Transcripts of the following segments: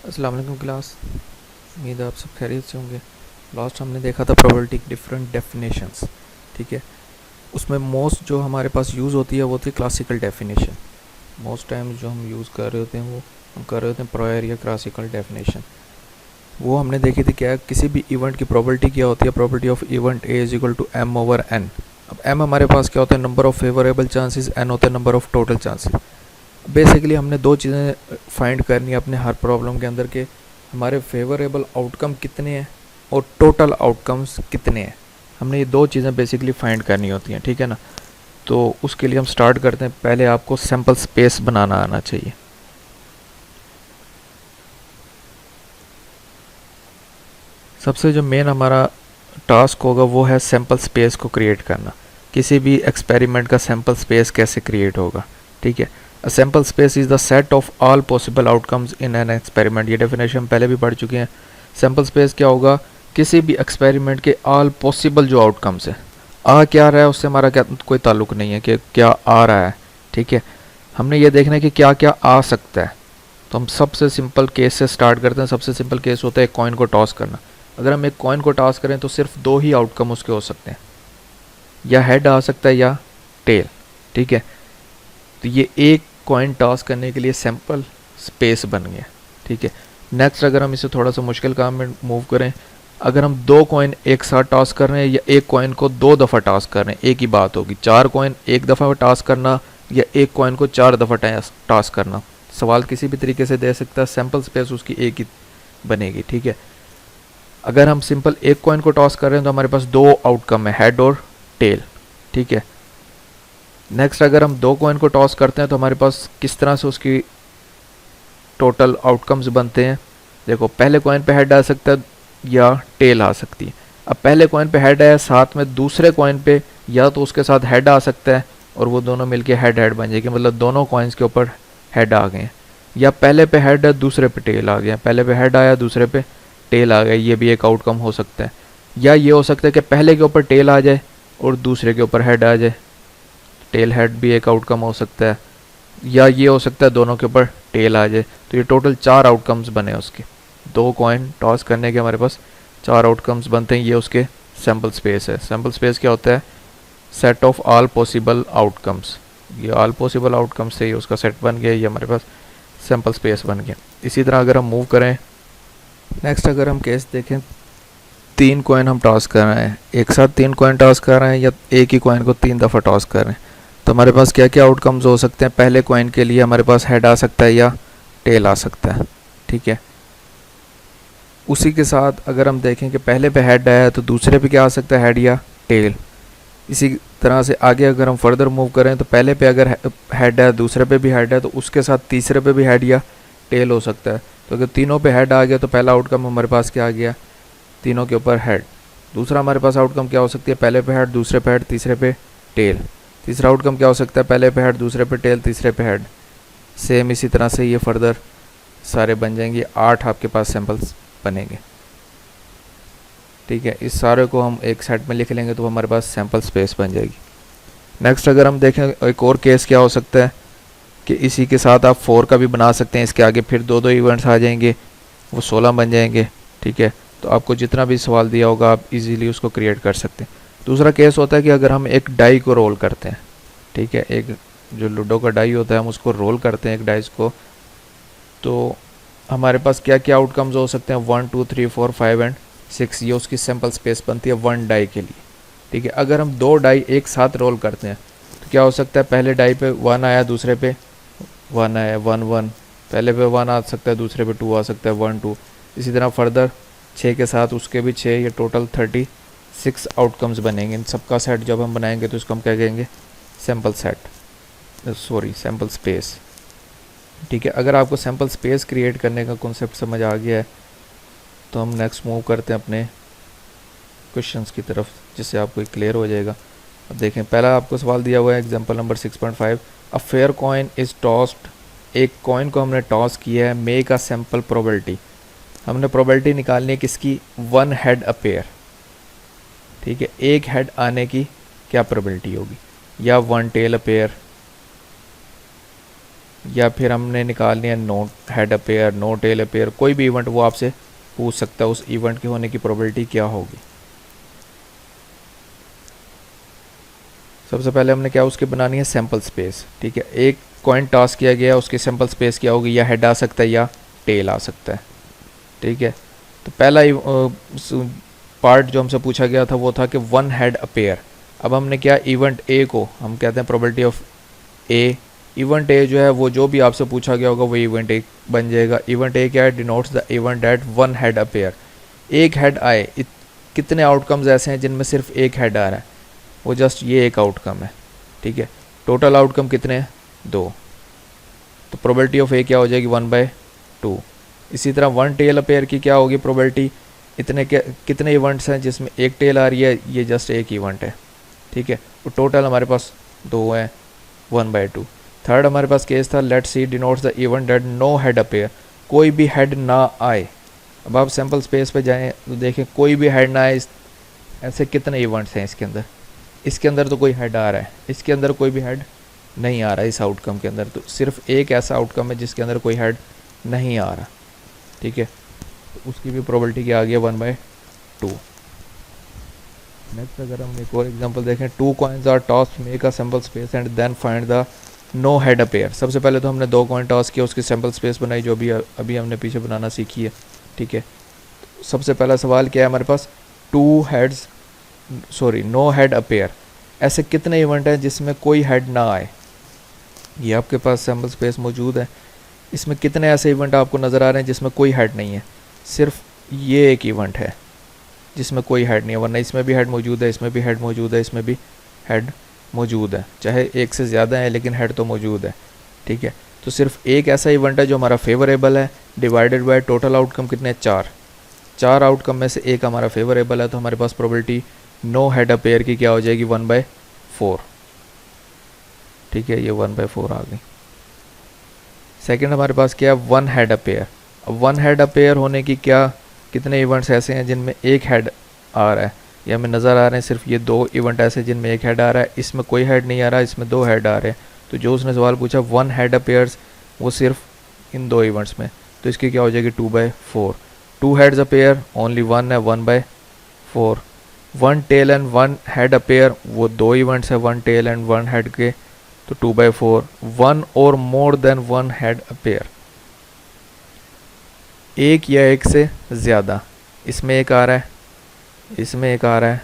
अस्सलाम वालेकुम क्लास। उम्मीद है आप सब खैरियत से होंगे। लास्ट हमने देखा था प्रोबेबिलिटी की डिफरेंट डेफिनेशंस। ठीक है, उसमें मोस्ट जो हमारे पास यूज़ होती है वो थी क्लासिकल डेफिनेशन। मोस्ट टाइम जो हम यूज़ कर रहे होते हैं वो हम कर रहे होते हैं प्रायर या क्लासिकल डेफिनेशन। वो हमने देखी थी क्या, किसी भी इवेंट की प्रोबेबिलिटी क्या होती है, probability of event A is equal to M over N. अब एम हमारे पास क्या होता है, number of favourable chances, N होता है number of total chances. Basically हमने दो चीज़ें फाइंड करनी है अपने हर प्रॉब्लम के अंदर के हमारे फेवरेबल आउटकम कितने हैं और टोटल आउटकम्स कितने हैं। हमने ये दो चीज़ें बेसिकली फाइंड करनी होती हैं, ठीक है ना। तो उसके लिए हम स्टार्ट करते हैं। पहले आपको सैम्पल स्पेस बनाना आना चाहिए। सबसे जो मेन हमारा टास्क होगा वो है सैम्पल स्पेस को क्रिएट करना। किसी भी एक्सपेरिमेंट का सैम्पल स्पेस कैसे क्रिएट होगा, ठीक है। अ sample space is the set of all possible outcomes in an experiment. ये डेफिनेशन हम पहले भी पढ़ चुके हैं। सैम्पल स्पेस क्या होगा, किसी भी एक्सपेरिमेंट के ऑल पॉसिबल जो आउटकम्स है। आ क्या रहा है उससे हमारा क्या कोई ताल्लुक नहीं है कि क्या आ रहा है, ठीक है। हमने ये देखना है कि क्या क्या आ सकता है। तो हम सबसे सिंपल केस से स्टार्ट करते हैं। सबसे सिंपल केस होता है एक कॉइन को टॉस करना। अगर हम एक कॉइन को टॉस करें तो सिर्फ दो ही आउटकम उसके हो सकते हैं, या हेड आ सकता है या टेल, ठीक है। तो ये एक कॉइन टॉस करने के लिए सैम्पल स्पेस बन गया, ठीक है। नेक्स्ट अगर हम इसे थोड़ा सा मुश्किल काम में मूव करें, अगर हम दो कॉइन एक साथ टॉस कर रहे हैं या एक कॉइन को दो दफ़ा टॉस कर रहे हैं, एक ही बात होगी। चार कॉइन एक दफ़ा टॉस करना या एक कॉइन को चार दफ़ा टॉस करना, सवाल किसी भी तरीके से दे सकता है, सैम्पल स्पेस उसकी एक ही बनेगी, ठीक है। अगर हम सिंपल एक कॉइन को टॉस कर रहे हैं तो हमारे पास दो आउटकम है, हेड और टेल, ठीक है। नेक्स्ट अगर हम दो कॉइन को टॉस करते हैं तो हमारे पास किस तरह से उसकी टोटल आउटकम्स बनते हैं। देखो, पहले कॉइन पे हेड आ सकता है या टेल आ सकती है। अब पहले कॉइन पे हेड आया, साथ में दूसरे कॉइन पे या तो उसके साथ हेड आ सकता है और वो दोनों मिलके हेड हेड बन जाएगी, मतलब दोनों कॉइन्स के ऊपर हेड आ गए। या पहले पे हेड है दूसरे पे टेल आ गया, पहले पे हेड आया दूसरे पे टेल आ गया, ये भी एक आउटकम हो सकता है। या ये हो सकता है कि पहले के ऊपर टेल आ जाए और दूसरे के ऊपर हेड आ जाए, टेल हेड भी एक आउटकम हो सकता है। या ये हो सकता है दोनों के ऊपर टेल आ जाए। तो ये टोटल चार आउटकम्स बने उसके। दो कॉइन टॉस करने के हमारे पास चार आउटकम्स बनते हैं, ये उसके सैम्पल स्पेस है। सैम्पल स्पेस क्या होता है, set of all possible outcomes. ये ऑल पॉसिबल आउटकम्स से ये उसका सेट बन गया, ये हमारे पास सैम्पल स्पेस बन गया। इसी तरह अगर हम मूव करें, नेक्स्ट अगर हम केस देखें, तीन कॉइन हम टॉस कर रहे हैं, एक साथ तीन कॉइन टॉस कर रहे हैं या एक ही कॉइन को तीन दफ़ा टॉस कर रहे हैं, तो हमारे पास क्या क्या आउटकम्स हो सकते हैं। पहले कॉइन के लिए हमारे पास हेड आ सकता है या टेल आ सकता है, ठीक है। उसी के साथ अगर हम देखें कि पहले पे हेड आया तो दूसरे पे क्या आ सकता है, हेड या टेल। इसी तरह से आगे अगर हम फर्दर मूव करें तो पहले पे अगर हेड है दूसरे पे भी हेड है तो उसके साथ तीसरे पे भी हेड या टेल हो सकता है। तो अगर तीनों पे हेड आ गया तो पहला आउटकम हमारे पास क्या आ गया, तीनों के ऊपर हेड। दूसरा हमारे पास आउटकम क्या हो सकती है, पहले पे हेड दूसरे पे हेड तीसरे पे टेल। तीसरा आउटकम क्या हो सकता है, पहले पे हेड दूसरे पे टेल तीसरे पे हेड। सेम इसी तरह से ये फर्दर सारे बन जाएंगे, 8 आपके पास सैम्पल्स बनेंगे, ठीक है। इस सारे को हम एक सेट में लिख लेंगे तो हमारे पास सैम्पल स्पेस बन जाएगी। नेक्स्ट अगर हम देखें एक और केस क्या हो सकता है कि इसी के साथ आप 4 का भी बना सकते हैं, इसके आगे फिर दो दो इवेंट्स आ जाएंगे, वो 16 बन जाएंगे, ठीक है। तो आपको जितना भी सवाल दिया होगा आप इजीली उसको क्रिएट कर सकते हैं। दूसरा केस होता है कि अगर हम एक डाई को रोल करते हैं, ठीक है, एक जो लूडो का डाई होता है हम उसको रोल करते हैं एक डाइस को, तो हमारे पास क्या क्या आउटकम्स हो सकते हैं, 1 2 3 4 5 एंड 6, ये उसकी सैम्पल स्पेस बनती है वन डाई के लिए, ठीक है। अगर हम दो डाई एक साथ रोल करते हैं तो क्या हो सकता है, पहले डाई पे 1 आया दूसरे पे 1 आया, 1 1, पहले पे 1 आ सकता है दूसरे पे 2 आ सकता है, 1 2। इसी तरह फर्दर 6 के साथ उसके भी 6, ये टोटल 36 आउटकम्स बनेंगे। इन सबका सेट जब हम बनाएंगे तो इसको हम क्या कहेंगे, sample set, sorry sample space, ठीक है। अगर आपको सैम्पल स्पेस क्रिएट करने का कॉन्सेप्ट समझ आ गया है तो हम नेक्स्ट मूव करते हैं अपने क्वेश्चंस की तरफ, जिससे आपको क्लियर हो जाएगा। अब देखें, पहला आपको सवाल दिया हुआ है example number 6.5, a fair coin is tossed. एक कॉइन को हमने टॉस किया है, मेक अ सैम्पल प्रोबेबिलिटी। हमने प्रोबेबिलिटी निकालनी है किसकी, 1 हेड अपेयर, ठीक है। एक हेड आने की क्या प्रोबेबिलिटी होगी, या 1 टेल अपेयर, या फिर हमने निकालनी है no head appear, no tail appear, कोई भी इवेंट वो आपसे पूछ सकता है उस इवेंट के होने की प्रोबेबिलिटी क्या होगी। सबसे पहले हमने क्या उसकी बनानी है सैम्पल स्पेस। ठीक है, एक कॉइन टॉस किया गया, उसकी सैम्पल स्पेस क्या होगी, या हेड आ सकता है या टेल आ सकता है। ठीक है, तो पहला पार्ट जो हमसे पूछा गया था वो था कि वन हेड अपेयर। अब हमने क्या इवेंट ए को हम कहते हैं probability of A. Event A जो है वो जो भी आपसे पूछा गया होगा वो इवेंट ए बन जाएगा। इवेंट ए क्या है, denotes the event that one head appear, एक हेड आए। कितने आउटकम्स ऐसे हैं जिनमें सिर्फ एक हेड आ रहा है, वो जस्ट ये एक आउटकम है। ठीक है, टोटल आउटकम कितने हैं, 2, तो प्रोबेबिलिटी ऑफ ए क्या हो जाएगी 1/2। इसी तरह वन टेल अपेयर की क्या होगी प्रोबेबिलिटी, कितने इवेंट्स हैं जिसमें एक टेल आ रही है, ये जस्ट एक इवेंट है। ठीक है, तो टोटल हमारे पास 2 हैं, 1/2। थर्ड हमारे पास केस था let C denotes the event that no head appear, कोई भी हेड ना आए। अब आप सैम्पल स्पेस पे जाएं तो देखें कोई भी हेड ना आए, ऐसे कितने इवेंट्स हैं इसके अंदर। इसके अंदर तो कोई हेड आ रहा है, इसके अंदर कोई भी हेड नहीं आ रहा है। इस आउटकम के अंदर तो सिर्फ एक ऐसा आउटकम है जिसके अंदर कोई हेड नहीं आ रहा। ठीक है, तो उसकी भी प्रोबेबिलिटी क्या आ गया 1/2। नेक्स्ट अगर हम एक और एग्जांपल देखें, 2 coins are tossed, make a sample space and then find the no head appear. सबसे पहले तो हमने 2 कॉइन टॉस किया, उसकी सैम्पल स्पेस बनाई जो भी अभी हमने पीछे बनाना सीखी है। ठीक है, सबसे पहला सवाल क्या है हमारे पास, नो हेड अपेयर, ऐसे कितने इवेंट हैं जिसमें कोई हेड ना आए। ये आपके पास सैम्पल स्पेस मौजूद है, इसमें कितने ऐसे इवेंट आपको नज़र आ रहे हैं जिसमें कोई हेड नहीं है, सिर्फ ये एक इवेंट है जिसमें कोई हेड नहीं है, वरना इसमें भी हेड मौजूद है, इसमें भी हेड मौजूद है, इसमें भी हेड मौजूद है, चाहे एक से ज़्यादा है लेकिन हेड तो मौजूद है। ठीक है, तो सिर्फ एक ऐसा इवेंट है जो हमारा फेवरेबल है, डिवाइडेड बाय टोटल आउटकम कितने हैं, 4 आउटकम में से एक हमारा फेवरेबल है, तो हमारे पास प्रोबेबिलिटी नो हेड अपेयर की क्या हो जाएगी 1/4। ठीक है, ये 1/4 आ गई। सेकंड हमारे पास क्या है, वन हेड अपेयर। अब वन हेड अपेयर होने की क्या, कितने इवेंट्स ऐसे हैं जिनमें एक हेड आ रहा है, ये हमें नज़र आ रहे हैं सिर्फ ये 2 इवेंट ऐसे जिनमें एक हेड आ रहा है, इसमें कोई हेड नहीं आ रहा, इसमें 2 हेड आ रहे हैं। तो जो उसने सवाल पूछा वन हेड अपेयर्स, वो सिर्फ इन 2 इवेंट्स में, तो इसकी क्या हो जाएगी 2/4। 2 हेड्स अपेयर ओनली 1 है, 1/4। One tail and one head appear, वो 2 इवेंट्स है, one tail and one head के, तो 2/4। वन और more than one head appear, एक या एक से ज़्यादा, इसमें एक आ रहा है, इसमें एक आ रहा है,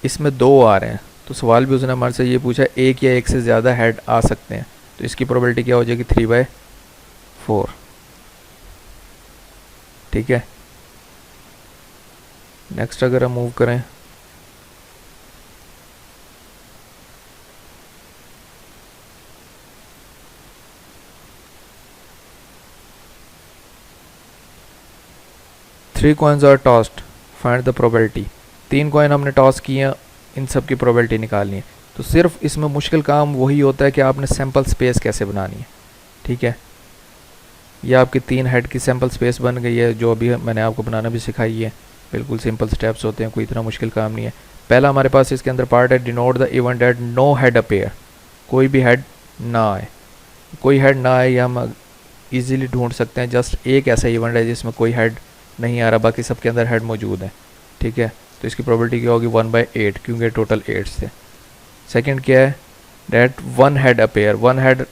इसमें 2 आ रहे हैं, तो सवाल भी उसने हमारे से ये पूछा एक या एक से ज़्यादा हेड आ सकते हैं, तो इसकी प्रोबेबिलिटी क्या हो जाएगी 3/4। ठीक है, नेक्स्ट अगर हम मूव करें, three coins are tossed, find the probability. 3 coin हमने टॉस किए हैं, इन सब की प्रोबेबिलिटी निकालनी है। तो सिर्फ इसमें मुश्किल काम वही होता है कि आपने सैम्पल स्पेस कैसे बनानी है। ठीक है, ये आपकी 3 हेड की सैम्पल स्पेस बन गई है, जो अभी मैंने आपको बनाना भी सिखाई है। बिल्कुल सिंपल स्टेप्स होते हैं, कोई इतना मुश्किल काम नहीं है। पहला हमारे पास इसके अंदर पार्ट है denote the event that no head appear, कोई भी हेड ना आए। कोई हेड ना आए या हम इजीली ढूंढ सकते हैं, जस्ट एक ऐसा इवेंट है जिसमें कोई हेड नहीं आ रहा, बाकी सबके अंदर हेड मौजूद है। ठीक है, तो इसकी प्रोबेबिलिटी क्या होगी 1/8, क्योंकि टोटल 8 थे। सेकंड क्या है, that one head appear, one head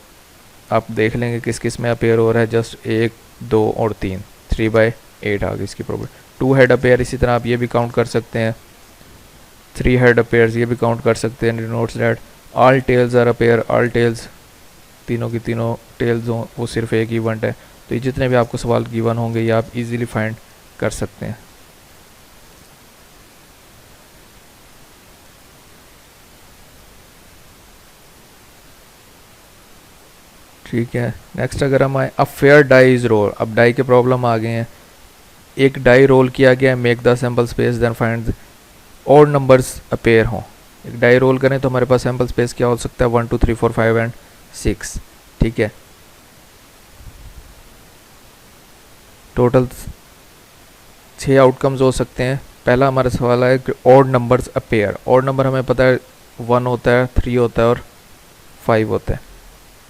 आप देख लेंगे किस किस में अपेयर हो रहा है, जस्ट 1, 2 और 3, 3/8 आ गई इसकी प्रोबेबिलिटी। 2 हेड अपेयर, इसी तरह आप ये भी काउंट कर सकते हैं, 3 हेड अपेयर्स ये भी काउंट कर सकते हैं। Denotes that all tails are appear, all tails तीनों की तीनों टेल्स हों, वो सिर्फ एक इवेंट है। तो ये जितने भी आपको सवाल गिवन होंगे ये आप इजीली फाइंड कर सकते हैं। ठीक है, नेक्स्ट अगर हम आए, a fair die is roll. अब डाई के प्रॉब्लम आ गए हैं, एक डाई रोल किया गया है, make the sample space then find odd numbers appear हों। एक डाई रोल करें तो हमारे पास सैम्पल स्पेस क्या हो सकता है 1 2 3 4 5 एंड 6। ठीक है, टोटल 6 आउटकम्स हो सकते हैं। पहला हमारा सवाल है कि odd numbers appear. Odd number हमें पता है 1 होता है, 3 होता है और 5 होता है।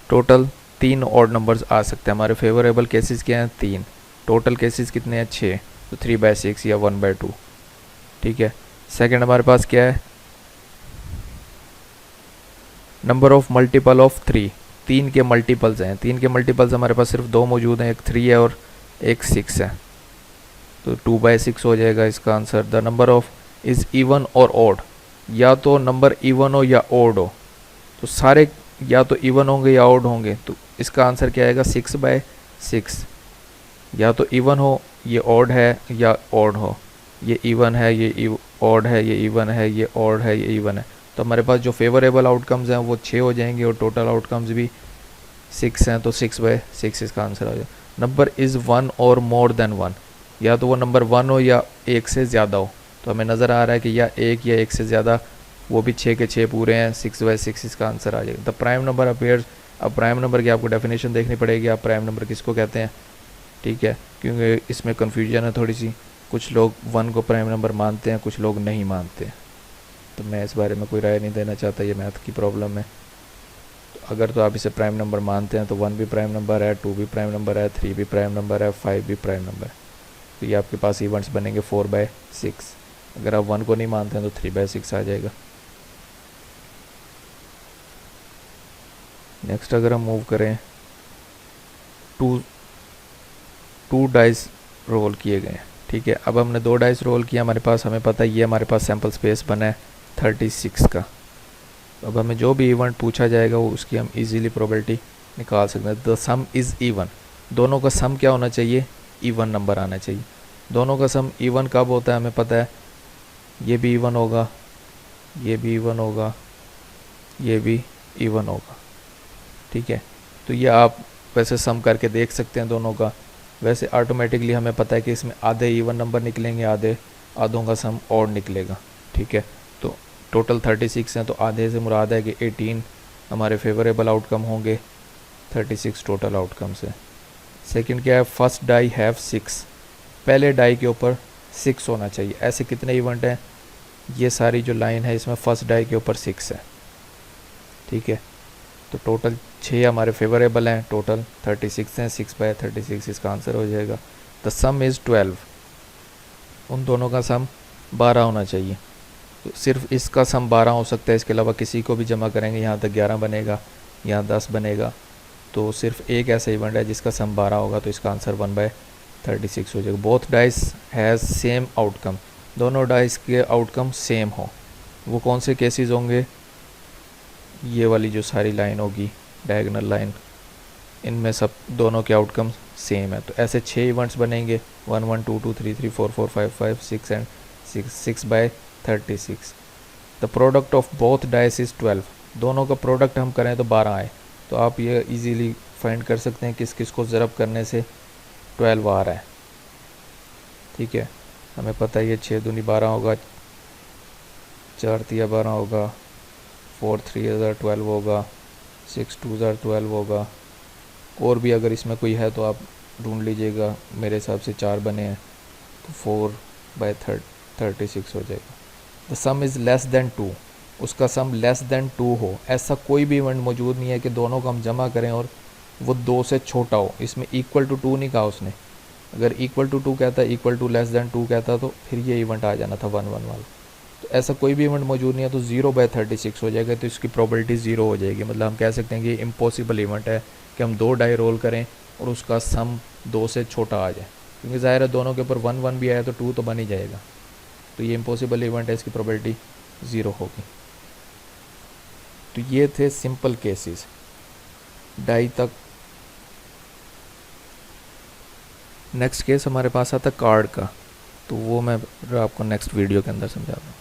टोटल 3 ऑड नंबर्स आ सकते हैं। हमारे फेवरेबल केसेस क्या हैं 3, टोटल केसेस कितने हैं 6, तो 3/6 या 1/2। ठीक है। सेकंड हमारे पास क्या है, नंबर ऑफ मल्टीपल ऑफ 3, 3 के मल्टीपल्स हैं। 3 के मल्टीपल्स हमारे पास सिर्फ 2 मौजूद हैं, एक 3 है और एक 6 है, तो 2/6 हो जाएगा इसका answer. The number of is even और ऑड, या तो नंबर इवन हो या ऑड हो, तो सारे या तो इवन होंगे या ऑड होंगे, तो इसका आंसर क्या आएगा 6/6। या तो इवन हो, ये ऑड है, या ऑड हो, ये इवन है, ये ऑड है, ये इवन है, ये ऑड है, ये इवन है। तो हमारे पास जो फेवरेबल आउटकम्स हैं वो 6 हो जाएंगे और टोटल आउटकम्स भी 6 हैं, तो 6/6 इसका आंसर आ जाएगा। नंबर इज़ 1 और मोर देन 1, या तो वो नंबर 1 हो या 1 से ज़्यादा हो, तो हमें नज़र आ रहा है कि या 1 या 1 से ज़्यादा, वो भी 6 के 6 पूरे हैं, 6/6 इसका आंसर आ जाएगा। द प्राइम नंबर अपेयर्स, अब प्राइम नंबर की आपको डेफिनेशन देखनी पड़ेगी, आप प्राइम नंबर किसको कहते हैं। ठीक है, क्योंकि इसमें कन्फ्यूजन है थोड़ी सी, कुछ लोग 1 को प्राइम नंबर मानते हैं, कुछ लोग नहीं मानते हैं, तो मैं इस बारे में कोई राय नहीं देना चाहता, ये मैथ की प्रॉब्लम है। तो अगर तो आप इसे प्राइम नंबर मानते हैं तो 1 भी प्राइम नंबर है, 2 भी प्राइम नंबर है, 3 भी प्राइम नंबर है, 5 भी प्राइम नंबर है, तो ये आपके पास इवेंट्स बनेंगे 4/6। अगर आप 1 को नहीं मानते हैं तो 3/6 आ जाएगा। नेक्स्ट अगर हम मूव करें, टू डाइस रोल किए गए हैं। ठीक है, अब हमने 2 डाइस रोल किया, हमारे पास, हमें पता है ये हमारे पास सैम्पल स्पेस बना है 36 का। अब हमें जो भी इवेंट पूछा जाएगा वो उसकी हम इजीली प्रोबेबिलिटी निकाल सकते हैं। द सम इज़ इवन, दोनों का सम क्या होना चाहिए, इवन नंबर आना चाहिए। दोनों का सम इवन कब होता है हमें पता है, ये भी इवन होगा, ये भी इवन होगा, ये भी इवन होगा। ठीक है, तो ये आप वैसे सम करके देख सकते हैं दोनों का। वैसे ऑटोमेटिकली हमें पता है कि इसमें आधे इवन नंबर निकलेंगे, आधों का सम ऑड निकलेगा। ठीक है, तो टोटल 36 हैं, तो आधे से मुराद है कि 18 हमारे फेवरेबल आउटकम होंगे, 36 टोटल आउटकम से। सेकंड क्या है, फर्स्ट डाई हैव 6, पहले डाई के ऊपर 6 होना चाहिए। ऐसे कितने इवेंट हैं, ये सारी जो लाइन है इसमें फर्स्ट डाई के ऊपर 6 है। ठीक है, तो टोटल 6 हमारे फेवरेबल हैं, टोटल 36 हैं, 6/36 इसका आंसर हो जाएगा। द सम इज़ 12, उन दोनों का सम 12 होना चाहिए, तो सिर्फ इसका सम 12 हो सकता है, इसके अलावा किसी को भी जमा करेंगे यहाँ तक 11 बनेगा, यहाँ 10 बनेगा, तो सिर्फ एक ऐसा इवेंट है जिसका सम 12 होगा, तो इसका आंसर 1/36 हो जाएगा। Both dice has same outcome, दोनों डाइस के आउटकम सेम हो, वो कौन से केसेस होंगे, ये वाली जो सारी लाइन होगी डायगोनल लाइन, इनमें सब दोनों के आउटकम सेम है। तो ऐसे 6 इवेंट्स बनेंगे, 1 1 2 2 3 3 4 4 5 5 6 and 6/36। The product of both dice is 12, दोनों का प्रोडक्ट हम करें तो 12 आए, तो आप ये इजीली फाइंड कर सकते हैं किस किस को ज़रब करने से 12 आ रहा है। ठीक है, हमें पता है ये 6 दूनी 12 होगा, 4 तिया 12 होगा, 4 3 12 होगा, 6 2 12 होगा, और भी अगर इसमें कोई है तो आप ढूंढ लीजिएगा, मेरे हिसाब से 4 बने हैं, तो 4/36 हो जाएगा। The some is less than 2, उसका सम लेस देन 2 हो, ऐसा कोई भी इवेंट मौजूद नहीं है कि दोनों को हम जमा करें और वो 2 से छोटा हो। इसमें इक्वल टू 2 नहीं कहा उसने, अगर इक्वल टू 2 कहता, इक्वल टू लेस देन 2 कहता तो फिर ये इवेंट आ जाना था 1 1 वाला। तो ऐसा कोई भी इवेंट मौजूद नहीं है, तो 0/36 हो जाएगा, तो इसकी प्रोबेबिलिटी 0 हो जाएगी। मतलब हम कह सकते हैं कि इम्पॉसिबल इवेंट है कि हम 2 डाई रोल करें और उसका सम 2 से छोटा आ जाए, क्योंकि ज़ाहिर है दोनों के ऊपर 1 1 भी आया तो 2 तो बन ही जाएगा, तो ये इम्पॉसिबल इवेंट है, इसकी प्रोबेबिलिटी 0 होगी। तो ये थे सिंपल केसेस डाई तक। नेक्स्ट केस हमारे पास आता कार्ड का, तो वो मैं आपको नेक्स्ट वीडियो के अंदर समझा दूँ।